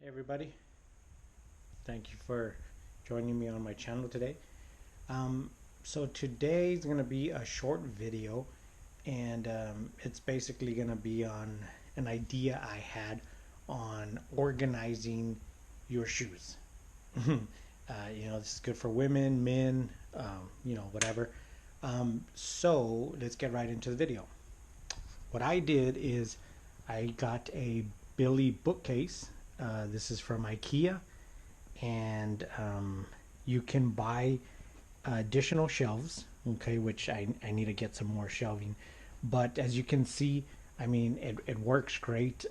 Hey everybody, thank you for joining me on my channel today. So today is going to be a short video, and it's basically going to be on an idea I had on organizing your shoes. This is good for women, men, whatever. So let's get right into the video. What I did is I got a Billy bookcase. This is from IKEA, and you can buy additional shelves, okay, which I need to get some more shelving. But as you can see, I mean, it works great.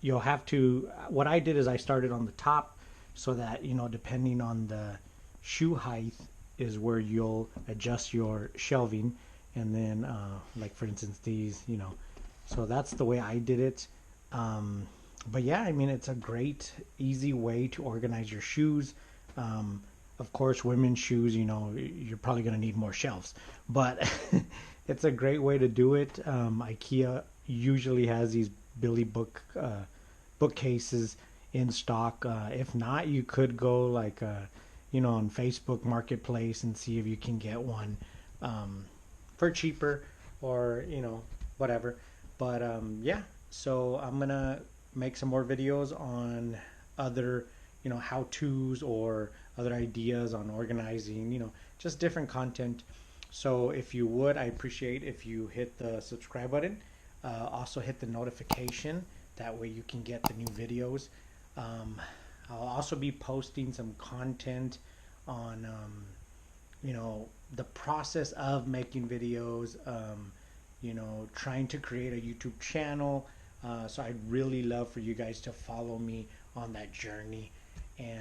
You'll have to, what I did is I started on the top so that, depending on the shoe height is where you'll adjust your shelving. And then, like for instance, these, so that's the way I did it. But yeah, I mean, it's a great, easy way to organize your shoes. Of course, women's shoes, you're probably going to need more shelves, but it's a great way to do it. IKEA usually has these Billy bookcases in stock. If not, you could go like, on Facebook Marketplace and see if you can get one for cheaper, or whatever. But yeah, so I'm gonna make some more videos on other how to's or other ideas on organizing, just different content. So if you would, I appreciate if you hit the subscribe button. Also hit the notification, that way you can get the new videos. um, I'll also be posting some content on the process of making videos, trying to create a YouTube channel. So I'd really love for you guys to follow me on that journey. And